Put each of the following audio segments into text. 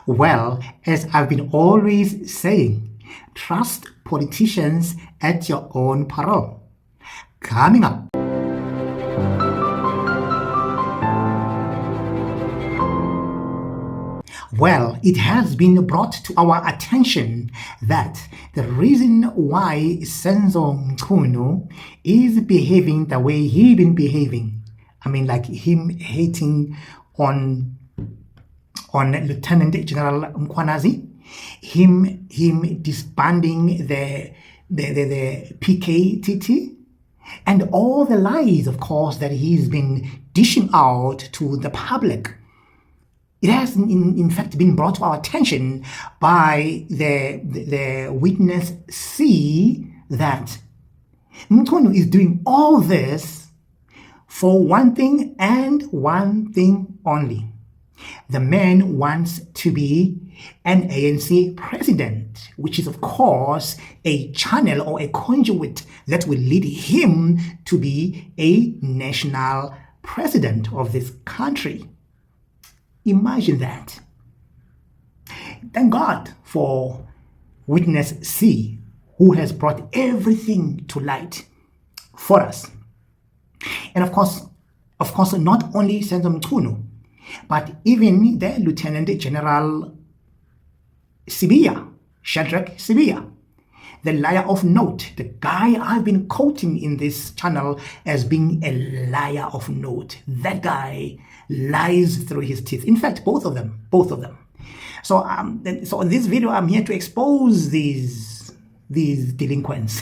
Well, as I've been always saying, trust politicians at your own peril. Coming up. Well, it has been brought to our attention that the reason why Senzo Mchunu is behaving the way he been behaving, I mean, like him hating on Lieutenant General Mkhwanazi, him disbanding the PKTT, and all the lies, of course, that he's been dishing out to the public. It has, in fact, been brought to our attention by the witness C that Mchunu is doing all this for one thing and one thing only. The man wants to be an ANC president, which is, of course, a channel or a conduit that will lead him to be a national president of this country. Imagine that. Thank God for witness C, who has brought everything to light for us. And of course, not only Senzo Mchunu, but even the Lieutenant General Sibiya, Sibiya, the liar of note, the guy I've been quoting in this channel as being a liar of note. That guy lies through his teeth. In fact, both of them. So in this video, I'm here to expose these delinquents.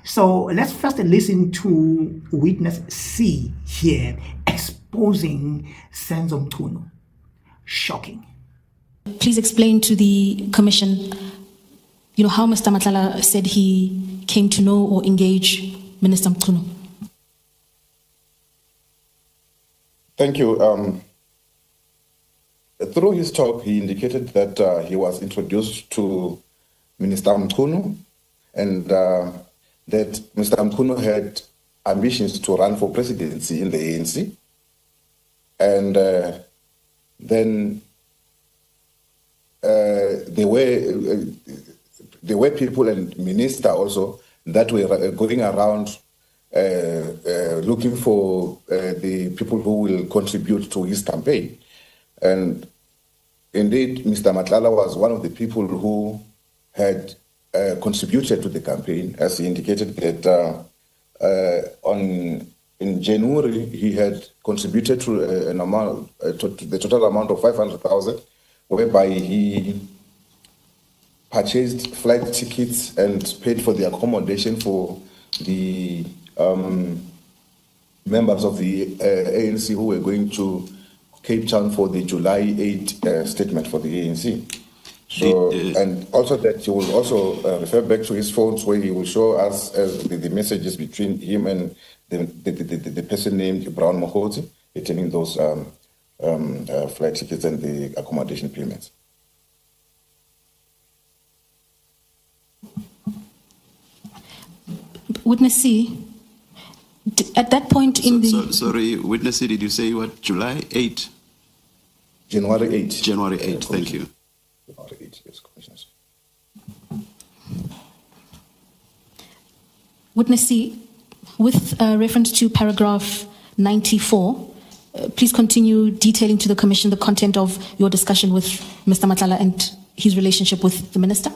So let's first listen to witness C here exposing Senzo Mchunu. Shocking. Please explain to the commission, how Mr. Matlala said he came to know or engage Minister Mchunu. Thank you. Through his talk, he indicated that he was introduced to Minister Mchunu and that Mr. Mchunu had ambitions to run for presidency in the ANC. And then there were people and minister also that were going around looking for the people who will contribute to his campaign. And indeed, Mr. Matlala was one of the people who had contributed to the campaign, as he indicated that in January he had contributed to the total amount of 500,000, whereby he purchased flight tickets and paid for the accommodation for the members of the ANC who were going to Cape Town for the July 8 statement for the ANC. So, and also that he will also refer back to his phones where he will show us the messages between him and the person named Brown Mohoti, attending those flight tickets and the accommodation payments. Witness C, at that point Sorry, Witness C, did you say what, July 8? January 8. January 8, thank you. January 8, yes, Commissioners. Witness C, with reference to paragraph 94, please continue detailing to the Commission the content of your discussion with Mr. Matlala and his relationship with the Minister.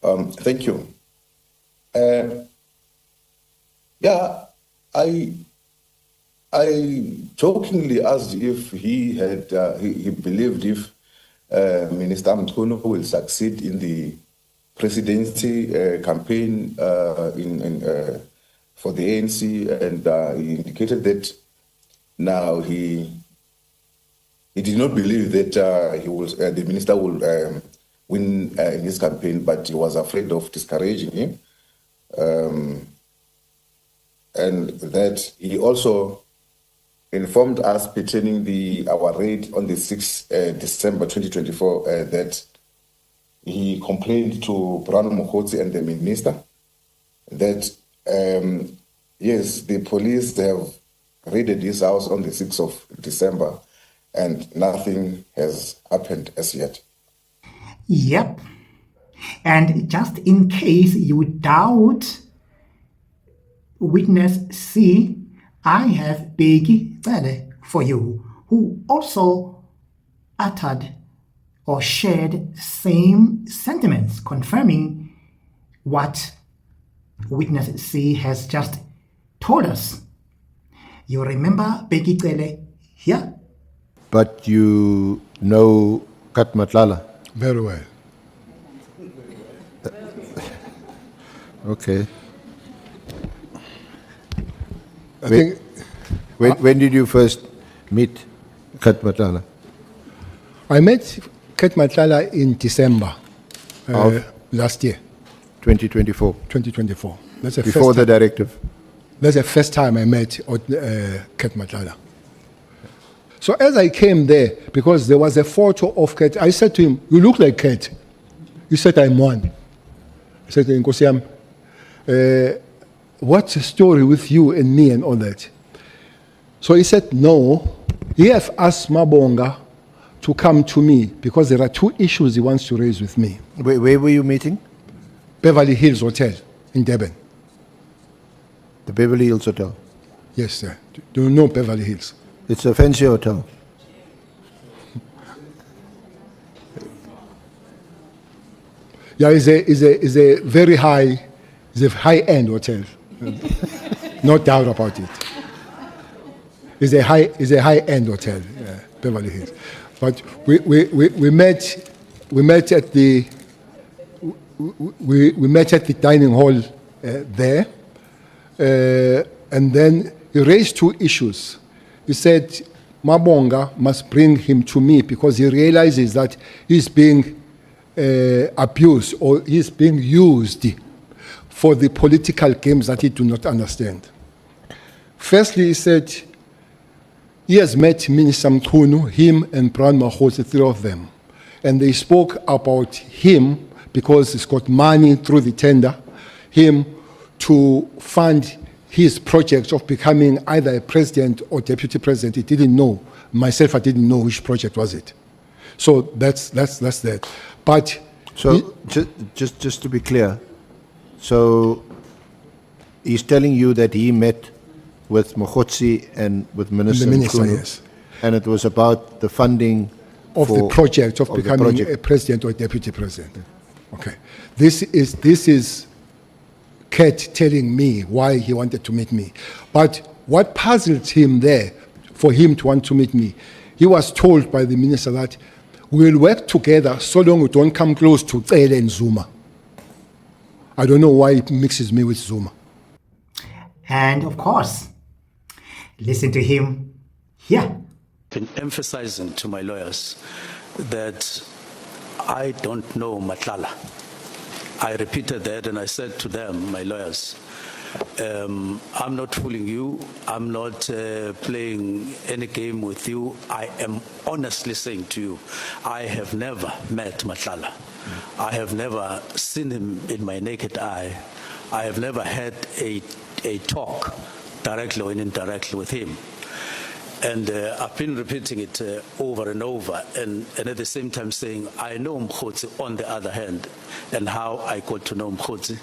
Thank you. I jokingly asked if he had he believed if Minister Mchunu will succeed in the presidency campaign for the ANC, and he indicated that now he did not believe that the minister will win in his campaign, but he was afraid of discouraging him, and that he also informed us pertaining our raid on the 6th December 2024 that he complained to Brown Mohoti and the minister that yes, the police have raided his house on the 6th of December, and nothing has happened as yet. Yep. And just in case you doubt witness C, I have Big Tsele for you, who also uttered or shared same sentiments, confirming what witness C has just told us. You remember Big Tsele here? But you know Cat Matlala? Very well. Okay. I think When did you first meet Cat Matlala? I met Cat Matlala in December Of? last year, 2024, 2024. That's the before first the directive. That's the first time I met Cat Matlala. So as I came there, because there was a photo of Cat, I said to him, "You look like Cat." He said, "I'm one." I said to him, "Nkosi yami, what's the story with you and me and all that?" So he said, "No, he have asked Mabonga to come to me because there are two issues he wants to raise with me." Where were you meeting? Beverly Hills Hotel in Durban. The Beverly Hills Hotel. Yes, sir. Do you know Beverly Hills? It's a fancy hotel. Yeah, it's a very high, it's a high-end hotel. No doubt about it. It's a high-end hotel, Beverly Hills. But we met at the dining hall there, and then he raised two issues. He said Mabonga must bring him to me because he realizes that he's being abused or he's being used for the political games that he do not understand. Firstly, he said he has met Minister Mchunu, him and Brown Mahos, the three of them, and they spoke about him because he's got money through the tender, him to fund his project of becoming either a president or deputy president. He didn't know. Myself, I didn't know which project was it. So that's that. But So just to be clear, so he's telling you that he met with Mogotsi and with Minister Mchunu, yes, and it was about the funding of the project of becoming a president or deputy president. Okay, this is Cat telling me why he wanted to meet me. But what puzzled him there, for him to want to meet me, he was told by the minister that we'll work together so long we don't come close to Tsele and Zuma. I don't know why he mixes me with Zuma. And of course, listen to him here. Been emphasizing to my lawyers that I don't know Matlala. I repeated that and I said to them, my lawyers, I'm not fooling you. I'm not playing any game with you. I am honestly saying to you, I have never met Matlala. I have never seen him in my naked eye. I have never had a talk directly or indirectly with him. And I've been repeating it over and over, and at the same time saying, I know Mkhotsi on the other hand, and how I got to know Mkhotsi,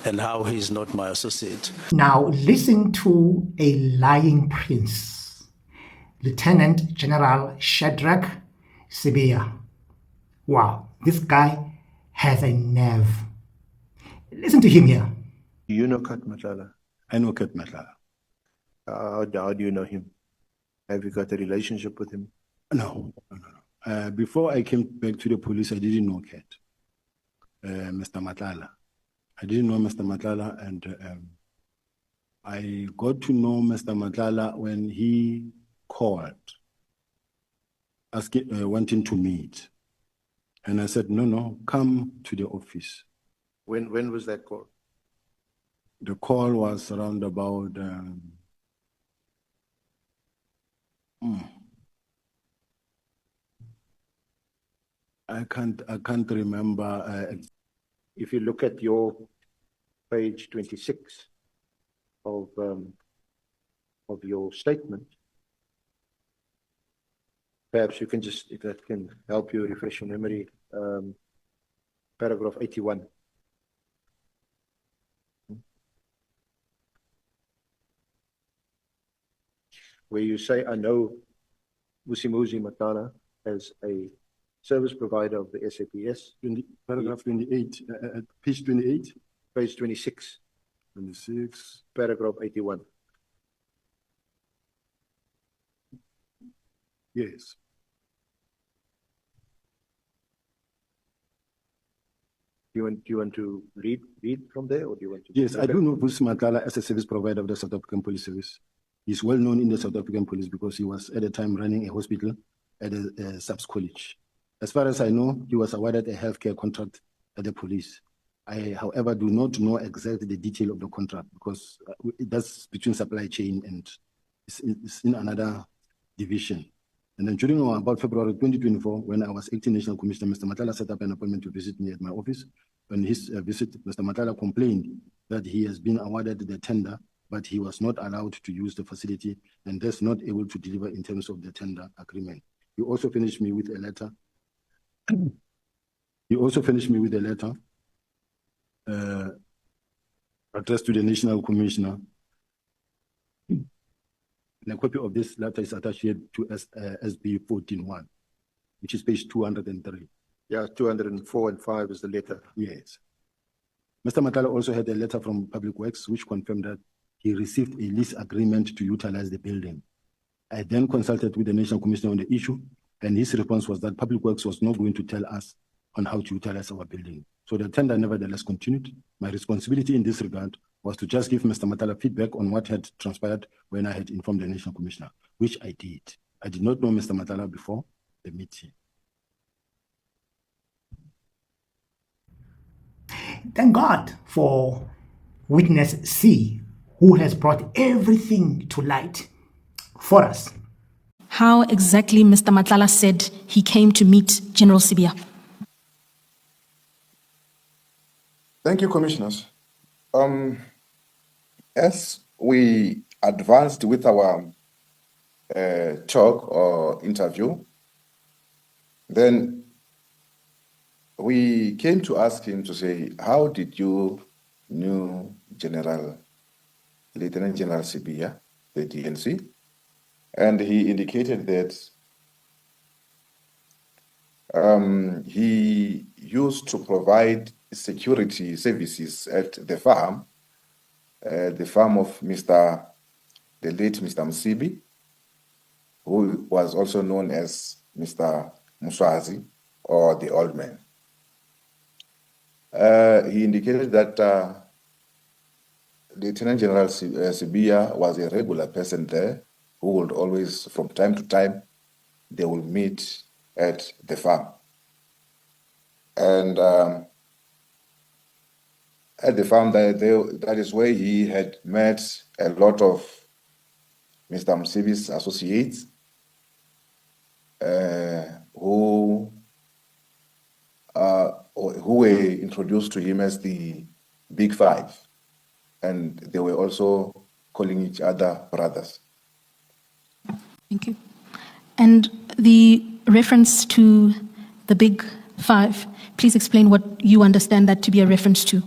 and how he's not my associate. Now listen to a lying prince, Lieutenant General Shadrach Sibiya. Wow, this guy has a nerve. Listen to him here. You know Cat Matlala? I know Cat Matlala. How do you know him? Have you got a relationship with him? No. Before I came back to the police, I didn't know Cat, Mr. Matlala. I didn't know Mr. Matlala, and I got to know Mr. Matlala when he called, wanting to meet. And I said, no, come to the office. When was that call? The call was around about... I can't remember. If you look at your page 26 of your statement, Perhaps you can just, if that can help you refresh your memory, paragraph 81. Where you say, I know Vusimuzi Matlala as a service provider of the SAPS. Paragraph 28, page 28, Page 26, 26. paragraph 81. Yes. Do you want to read from there, or do you want to? Yes, I do know Vusimuzi Matlala as a service provider of the South African Police Service. He's well known in the South African Police because he was at the time running a hospital at a subs college. As far as I know, he was awarded a healthcare contract at the police. I, however, do not know exactly the detail of the contract because that's between supply chain and it's in another division. And then during about February 2024, when I was acting National Commissioner, Mr. Matlala set up an appointment to visit me at my office. On his visit, Mr. Matlala complained that he has been awarded the tender, but he was not allowed to use the facility and thus not able to deliver in terms of the tender agreement. He also finished me with a letter. Addressed to the National Commissioner. And a copy of this letter is attached here to SB 14.1, which is page 203. Yeah, 204 and 5 is the letter. Yes. Mr. Matlala also had a letter from Public Works which confirmed that he received a lease agreement to utilize the building. I then consulted with the National Commissioner on the issue, and his response was that Public Works was not going to tell us on how to utilize our building. So the tender nevertheless continued. My responsibility in this regard was to just give Mr. Matlala feedback on what had transpired when I had informed the National Commissioner, which I did. I did not know Mr. Matlala before the meeting. Thank God for witness C, who has brought everything to light for us. How exactly Mr. Matlala said he came to meet General Sibiya? Thank you, Commissioners. As we advanced with our talk or interview, then we came to ask him to say, how did you know Lieutenant General Sibiya, the DNC? And he indicated that he used to provide security services at the farm of the late Mr. Msibi, who was also known as Mr. Muswazi, or the old man. He indicated that Lieutenant General Sibiya was a regular person there who would always, from time to time, they will meet at the farm. And at the farm, that is where he had met a lot of Mr. Msibi's associates who were introduced to him as the Big Five. And they were also calling each other brothers. Thank you. And the reference to the Big Five, please explain what you understand that to be a reference to.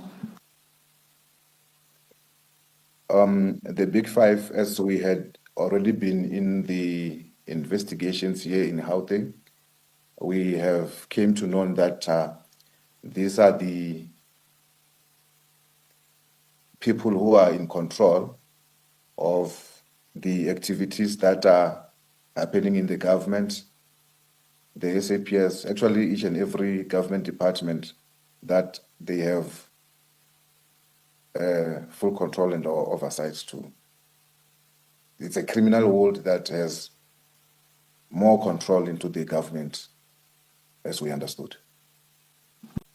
The Big Five, as we had already been in the investigations here in Gauteng, we have came to know that these are the people who are in control of the activities that are happening in the government, the SAPS, actually each and every government department that they have full control and oversight to. It's a criminal world that has more control into the government, as we understood.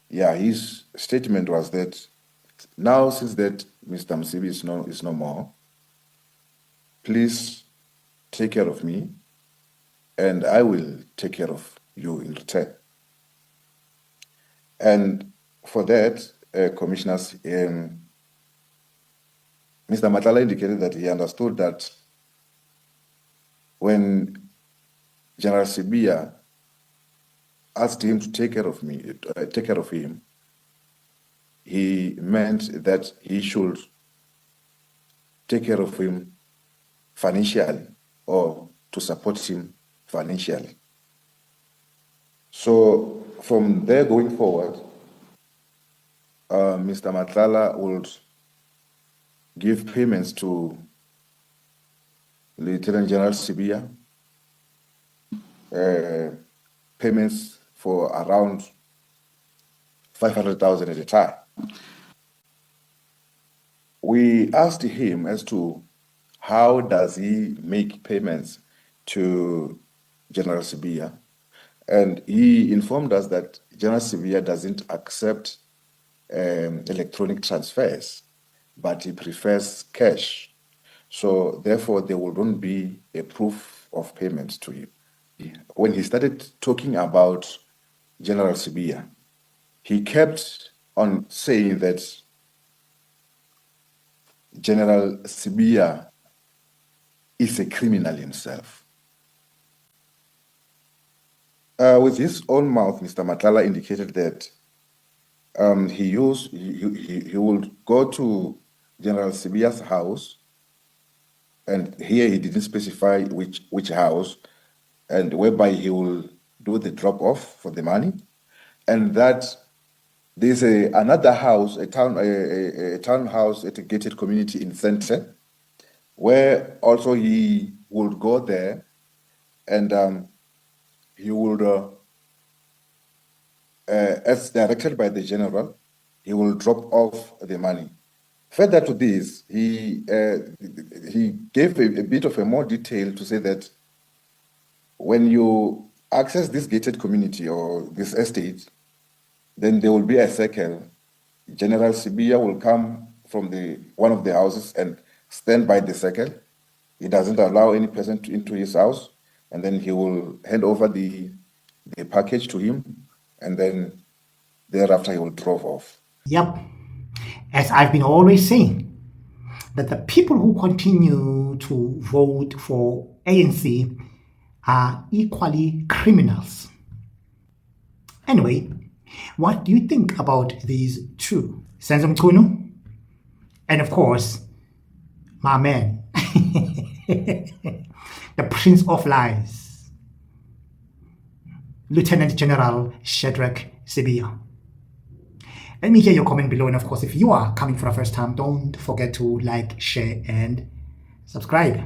Yeah, his statement was that now, since that Mr. Msibi is no more, please take care of me, and I will take care of you in return. And for that, Commissioners, Mr. Matlala indicated that he understood that when General Sibiya asked him to take care of him, he meant that he should take care of him financially or to support him financially. So from there going forward, Mr. Matlala would give payments to Lieutenant General Sibiya, payments for around 500,000 at a time. We asked him as to how does he make payments to General Sibiya, and he informed us that General Sibiya doesn't accept electronic transfers, but he prefers cash. So therefore, there wouldn't be a proof of payment to him. When he started talking about General Sibiya, he kept on saying that General Sibiya is a criminal himself. With his own mouth, Mr. Matlala indicated that he would go to General Sibiya's house, and here he didn't specify which house, and whereby he will do the drop-off for the money, and that there's another house, a townhouse at a gated community in Centre, where also he would go there, and he would, as directed by the general, he will drop off the money. Further to this, he gave a bit of a more detail to say that when you access this gated community or this estate, then there will be a circle. General Sibiya will come from one of the houses and stand by the circle. He doesn't allow any person into his house, and then he will hand over the package to him, and then thereafter he will drove off. Yep. As I've been always saying, that the people who continue to vote for ANC are equally criminals. Anyway, what do you think about these two? Senzo Mchunu? And of course, my man, the Prince of Lies, Lieutenant General Shadrach Sibiya. Let me hear your comment below, and of course, if you are coming for the first time, don't forget to like, share, and subscribe.